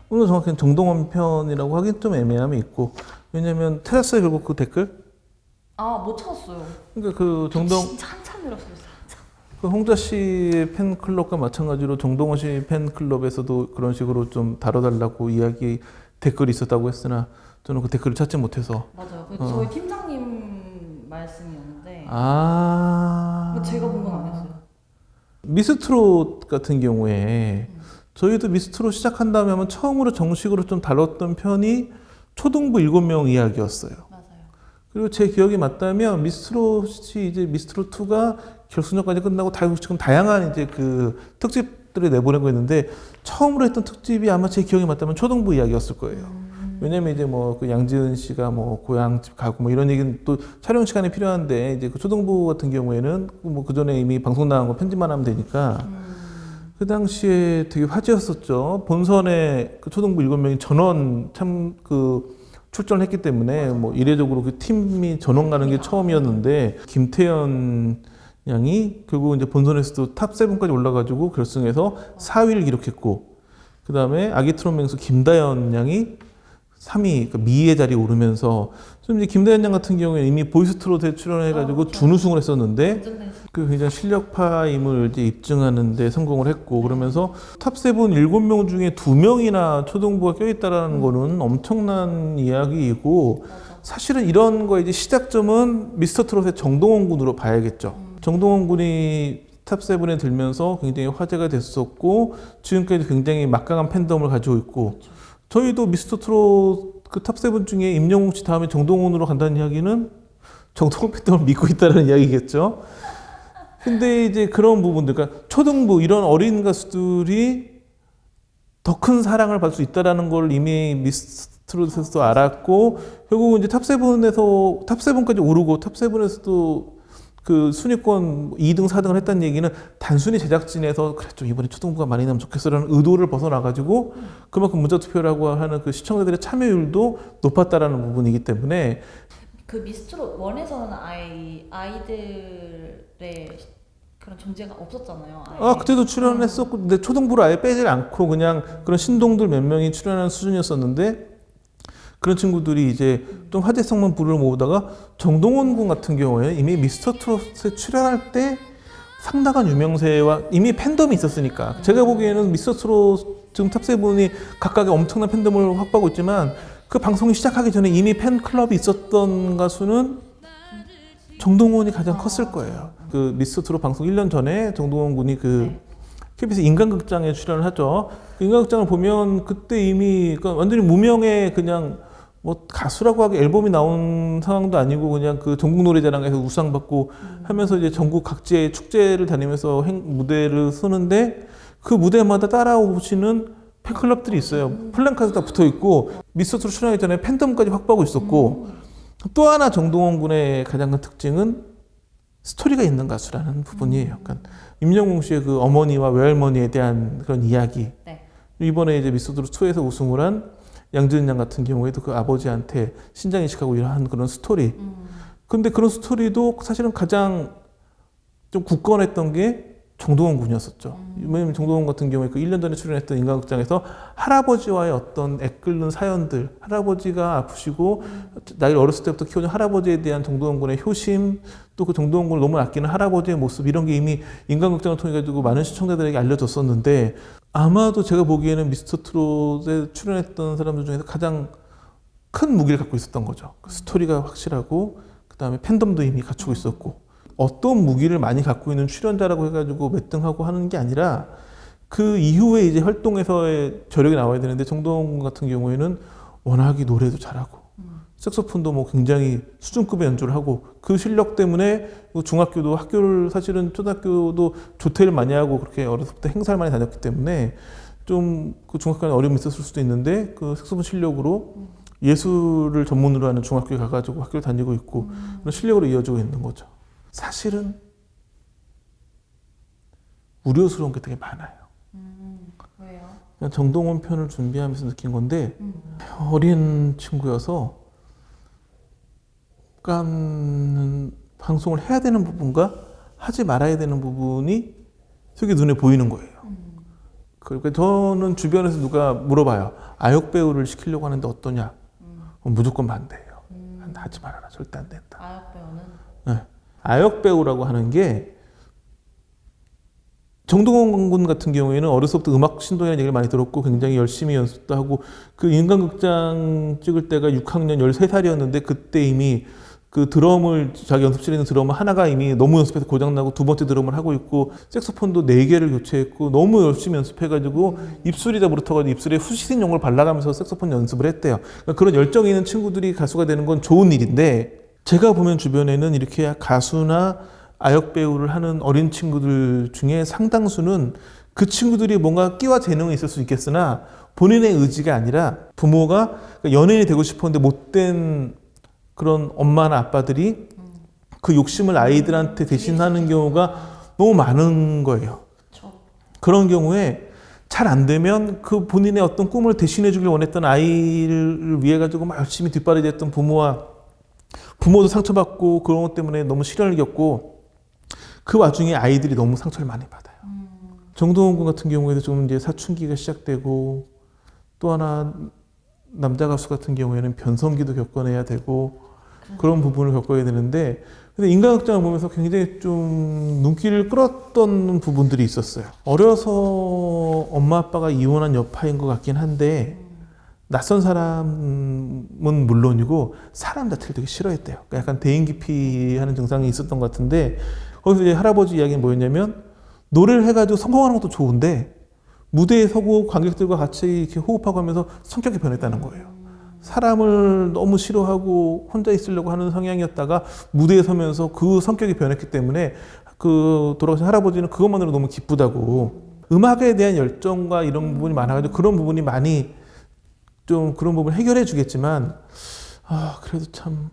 오늘 정확히는 정동원 편이라고 하긴 좀 애매함이 있고, 왜냐면 찾았어요 결국 그 댓글? 못 찾았어요. 그러니까 그 정동 진짜 한참 늘었어요. 한참. 그 홍자 씨의 팬클럽과 마찬가지로 정동원 씨 팬클럽에서도 그런 식으로 좀 다뤄달라고 이야기 댓글이 있었다고 했으나 저는 그 댓글을 찾지 못해서. 맞아요. 저희 팀장님 말씀이었는데 제가 본 건 아니었어요. 미스트롯 같은 경우에 저희도 미스트롯 시작한 다음에 하면 처음으로 정식으로 좀 다뤘던 편이 초등부 7명 이야기였어요. 맞아요. 그리고 제 기억이 맞다면 미스트롯이 이제 미스트롯 2가 결승전까지 끝나고 지금 다양한 이제 그 특집들을 내보내고 있는데 처음으로 했던 특집이 아마 제 기억이 맞다면 초등부 이야기였을 거예요. 왜냐면 이제 뭐 그 양지은 씨가 뭐 고향집 가고 뭐 이런 얘기는 또 촬영 시간이 필요한데 이제 그 초등부 같은 경우에는 뭐 그 전에 이미 방송 나간 거 편집만 하면 되니까 그 당시에 되게 화제였었죠. 본선에 그 초등부 7명이 전원 출전을 했기 때문에 뭐 이례적으로 그 팀이 전원 가는 게 처음이었는데 김태현 양이 결국 이제 본선에서도 탑 7까지 올라가지고 결승에서 4위를 기록했고 그 다음에 아기 트롯 맹수 김다연 양이 3위, 그러니까 미의 자리에 오르면서 좀 이제 김다연 양 같은 경우에 이미 보이스트롯에 출연해가지고 준우승을 했었는데 그 굉장히 실력파임을 이제 입증하는데 성공을 했고 그러면서 탑 7 7명 중에 2명이나 초등부가 껴있다라는 거는 엄청난 이야기이고 사실은 이런 거의 이제 시작점은 미스터 트롯의 정동원 군으로 봐야겠죠. 정동원 군이 탑 7에 들면서 굉장히 화제가 됐었고 지금까지 굉장히 막강한 팬덤을 가지고 있고 저희도 미스터 트롯 그 탑 7 중에 임영웅 씨 다음에 정동원으로 간다는 이야기는 정동원 팬덤을 믿고 있다는 이야기겠죠. 근데 이제 그런 부분들, 그러니까 초등부 이런 어린 가수들이 더 큰 사랑을 받을 수 있다라는 걸 이미 미스터 트롯에서도 알았고 결국은 이제 탑 7에서 탑 7까지 오르고 탑 7에서도 그 순위권 2등, 4등을 했다는 얘기는 단순히 제작진에서 그래 좀 이번에 초등부가 많이 나면 좋겠어라는 의도를 벗어나가지고 그만큼 문자투표라고 하는 그 시청자들의 참여율도 높았다라는 부분이기 때문에 그 미스트롯 1에서는 아예 아이들의 그런 존재가 없었잖아요. 아예. 그때도 출연했었고 근데 초등부를 아예 빼질 않고 그냥 그런 신동들 몇 명이 출연하는 수준이었었는데 그런 친구들이 이제 좀 화제성만 부를 모으다가 정동원 군 같은 경우에 이미 미스터 트롯에 출연할 때 상당한 유명세와 이미 팬덤이 있었으니까 제가 보기에는 미스터 트롯 지금 탑 7이 각각의 엄청난 팬덤을 확보하고 있지만 그 방송이 시작하기 전에 이미 팬클럽이 있었던 가수는 정동원이 가장 컸을 거예요. 그 미스터 트롯 방송 1년 전에 정동원 군이 그 KBS 인간극장에 출연을 하죠. 그 인간극장을 보면 그때 이미 그러니까 완전히 무명의 그냥 뭐 가수라고 하기 앨범이 나온 상황도 아니고 그냥 그 전국 노래자랑에서 우상 받고 하면서 이제 전국 각지의 축제를 다니면서 무대를 서는데 그 무대마다 따라오시는 팬클럽들이 있어요. 플랜카드 다 붙어 있고 미스터트롯 출연하기 전에 팬덤까지 확보하고 있었고 또 하나 정동원 군의 가장 큰 특징은 스토리가 있는 가수라는 부분이에요. 그러니까 임영웅 씨의 그 어머니와 외할머니에 대한 그런 이야기. 네. 이번에 이제 미스터트롯 2에서 우승을 한 양지은 양 같은 경우에도 그 아버지한테 신장 이식하고 이러한 그런 스토리. 근데 그런 스토리도 사실은 가장 좀 굳건했던 게 정동원 군이었었죠. 왜냐면 정동원 같은 경우에 그 1년 전에 출연했던 인간극장에서 할아버지와의 어떤 애끓는 사연들, 할아버지가 아프시고 나이 어렸을 때부터 키워준 할아버지에 대한 정동원 군의 효심, 또 그 정동원 군을 너무 아끼는 할아버지의 모습 이런 게 이미 인간극장을 통해 가지고 많은 시청자들에게 알려졌었는데 아마도 제가 보기에는 미스터 트롯에 출연했던 사람들 중에서 가장 큰 무기를 갖고 있었던 거죠. 그 스토리가 확실하고 그 다음에 팬덤도 이미 갖추고 있었고 어떤 무기를 많이 갖고 있는 출연자라고 해가지고 몇 등하고 하는 게 아니라 그 이후에 이제 활동에서의 저력이 나와야 되는데 정동원 같은 경우에는 워낙에 노래도 잘하고 색소폰도 뭐 굉장히 수준급의 연주를 하고 그 실력 때문에 중학교도 학교를 사실은 초등학교도 조퇴를 많이 하고 그렇게 어렸을 때 행사를 많이 다녔기 때문에 좀 그 중학교에 어려움이 있었을 수도 있는데 그 색소폰 실력으로 예술을 전문으로 하는 중학교에 가가지고 학교를 다니고 있고 그런 실력으로 이어지고 있는 거죠. 사실은 우려스러운 게 되게 많아요. 왜요? 그냥 정동원 편을 준비하면서 느낀 건데 어린 친구여서 약간 방송을 해야 되는 부분과 하지 말아야 되는 부분이 되게 눈에 보이는 거예요. 그러니까 저는 주변에서 누가 물어봐요. 아역 배우를 시키려고 하는데 어떠냐? 무조건 반대예요. 하지 말아라. 절대 안 된다. 아역 배우는 네. 아역 배우라고 하는 게 정동원 군 같은 경우에는 어려서부터 음악 신동이라는 얘기를 많이 들었고 굉장히 열심히 연습도 하고 그 인간극장 찍을 때가 6학년 13살이었는데 그때 이미 그 드럼을 자기 연습실에 있는 드럼을 하나가 이미 너무 연습해서 고장나고 두 번째 드럼을 하고 있고 색소폰도 4개를 교체했고 너무 열심히 연습해가지고 입술이 다 물어터가지고 입술에 후시딘 용을 발라가면서 색소폰 연습을 했대요. 그러니까 그런 열정이 있는 친구들이 가수가 되는 건 좋은 일인데 제가 보면 주변에는 이렇게 가수나 아역 배우를 하는 어린 친구들 중에 상당수는 그 친구들이 뭔가 끼와 재능이 있을 수 있겠으나 본인의 의지가 아니라 부모가 연예인이 되고 싶었는데 못된 그런 엄마나 아빠들이 그 욕심을 아이들한테 대신하는 경우가 너무 많은 거예요. 그런 경우에 잘 안 되면 그 본인의 어떤 꿈을 대신해 주길 원했던 아이를 위해 가지고 막 열심히 뒷바라지했던 부모도 상처받고 그런 것 때문에 너무 시련을 겪고 그 와중에 아이들이 너무 상처를 많이 받아요. 정동원 군 같은 경우에도 좀 이제 사춘기가 시작되고 또 하나 남자 가수 같은 경우에는 변성기도 겪어내야 되고 그런 부분을 겪어야 되는데 근데 인간극장을 보면서 굉장히 좀 눈길을 끌었던 부분들이 있었어요. 어려서 엄마 아빠가 이혼한 여파인 것 같긴 한데 낯선 사람은 물론이고 사람 자체를 되게 싫어했대요. 그러니까 약간 대인기피하는 증상이 있었던 것 같은데 거기서 이제 할아버지 이야기는 뭐였냐면 노래를 해가지고 성공하는 것도 좋은데 무대에 서고 관객들과 같이 이렇게 호흡하고 하면서 성격이 변했다는 거예요. 사람을 너무 싫어하고 혼자 있으려고 하는 성향이었다가 무대에 서면서 그 성격이 변했기 때문에 그 돌아가신 할아버지는 그것만으로 너무 기쁘다고 음악에 대한 열정과 이런 부분이 많아가지고 그런 부분이 많이 좀 그런 부분을 해결해 주겠지만 그래도 참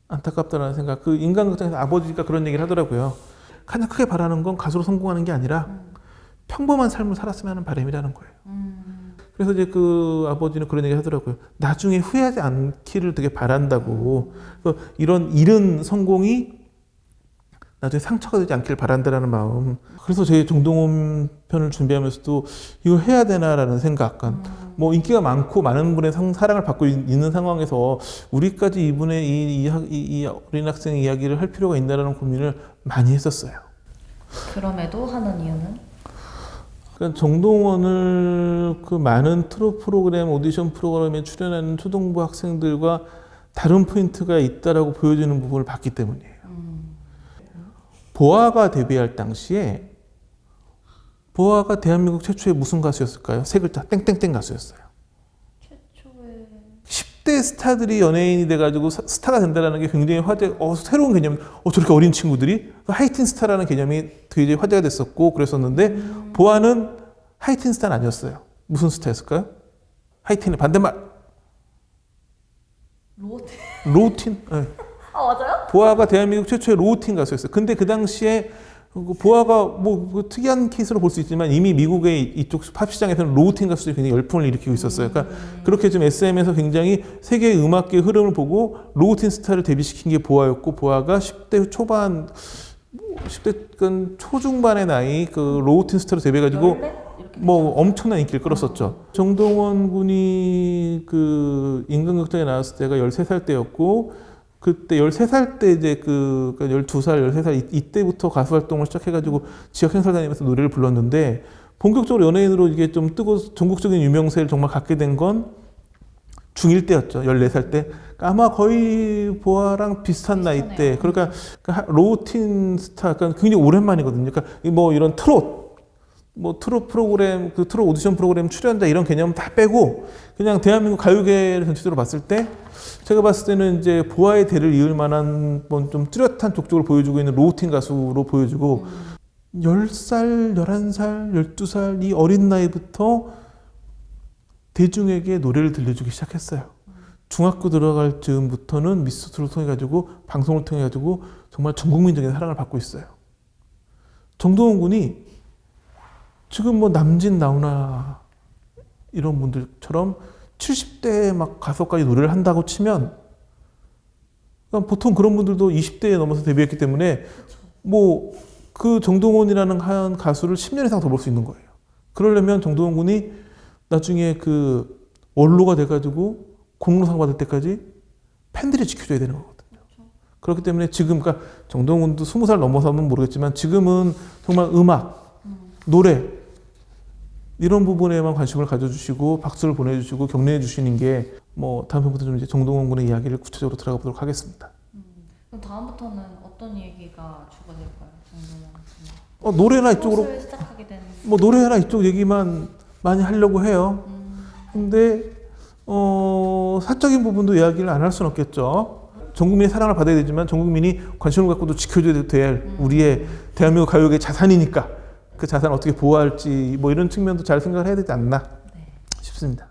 안타깝다는 생각. 그 인간극장에서 아버지가 그런 얘기를 하더라고요. 가장 크게 바라는 건 가수로 성공하는 게 아니라 평범한 삶을 살았으면 하는 바람이라는 거예요. 그래서 이제 그 아버지는 그런 얘기 하더라고요. 나중에 후회하지 않기를 되게 바란다고. 그래서 이런 이른 성공이 나중에 상처가 되지 않기를 바란다라는 마음. 그래서 제 정동원 편을 준비하면서도 이거 해야 되나라는 생각. 뭐 인기가 많고 많은 분의 사랑을 받고 있는 상황에서 우리까지 이분의 이 어린 학생 이야기를 할 필요가 있나라는 고민을 많이 했었어요. 그럼에도 하는 이유는? 그러니까 정동원을 그 많은 트롯 프로그램, 오디션 프로그램에 출연하는 초등부 학생들과 다른 포인트가 있다라고 보여주는 부분을 봤기 때문이에요. 보아가 데뷔할 당시에 보아가 대한민국 최초의 무슨 가수였을까요? 세 글자 땡땡땡 가수였어요. 최초의 10대 스타들이 연예인이 돼가지고 스타가 된다는 게 굉장히 새로운 개념. 저렇게 어린 친구들이 하이틴 스타라는 개념이 되게 화제가 됐었고 그랬었는데 보아는 하이틴 스타는 아니었어요. 무슨 스타였을까요? 하이틴의 반대말. 로우틴. 네. 맞아요? 보아가 대한민국 최초의 로우틴 가수였어요. 근데 그 당시에 보아가 뭐 특이한 케이스로 볼 수 있지만 이미 미국의 이쪽 팝 시장에서는 로우틴 가수들이 굉장히 열풍을 일으키고 있었어요. 그러니까 그렇게 좀 SM에서 굉장히 세계의 음악계의 흐름을 보고 로우틴 스타를 데뷔시킨 게 보아였고 보아가 10대 초반, 10대 초중반의 나이 그 로우틴 스타로 데뷔해가지고 뭐 엄청난 인기를 끌었었죠. 정동원 군이 그 인간극장에 나왔을 때가 13살 때였고 그때 13살 때 이제 그러니까 12살, 13살 이때부터 가수 활동을 시작해가지고 지역 행사를 다니면서 노래를 불렀는데 본격적으로 연예인으로 이게 좀 뜨고 전국적인 유명세를 정말 갖게 된 건 중1 때였죠. 14살 때. 그러니까 아마 거의 보아랑 비슷한 나이 때. 그러니까 로우틴 스타, 그러니까 굉장히 오랜만이거든요. 그러니까 뭐 이런 트롯 프로그램, 그 트롯 오디션 프로그램 출연자 이런 개념 다 빼고 그냥 대한민국 가요계를 전체적으로 봤을 때 제가 봤을 때는 이제 보아의 대를 이을 만한 좀 뚜렷한 족적을 보여주고 있는 로우틴 가수로 보여주고 10살, 11살, 12살 이 어린 나이부터 대중에게 노래를 들려주기 시작했어요. 중학교 들어갈 즈음부터는 미스터트롯을 통해 가지고 방송을 통해 가지고 정말 전 국민적인 사랑을 받고 있어요. 정동원 군이 지금 뭐 남진 나훈아 이런 분들처럼 70대에 막 가수까지 노래를 한다고 치면 그러니까 보통 그런 분들도 20대에 넘어서 데뷔했기 때문에 뭐 그 정동원이라는 한 가수를 10년 이상 더 볼 수 있는 거예요. 그러려면 정동원 군이 나중에 그 원로가 돼가지고 공로상 받을 때까지 팬들이 지켜줘야 되는 거거든요. 그렇기 때문에 지금 그러니까 정동원 군도 20살 넘어서면 모르겠지만 지금은 정말 음악, 노래 이런 부분에만 관심을 가져주시고 박수를 보내주시고 격려해 주시는 게 뭐 다음 편부터 좀 이제 정동원 군의 이야기를 구체적으로 들어가 보도록 하겠습니다. 그럼 다음부터는 어떤 얘기가 주가 될까요? 노래나 이쪽으로 을 시작하게 된. 뭐 노래나 이쪽 얘기만 많이 하려고 해요. 근데 사적인 부분도 이야기를 안 할 수는 없겠죠. 전 국민의 사랑을 받아야 되지만 전 국민이 관심을 갖고도 지켜줘야 될 우리의 대한민국 가요계의 자산이니까 그 자산을 어떻게 보호할지 뭐 이런 측면도 잘 생각을 해야 되지 않나 싶습니다.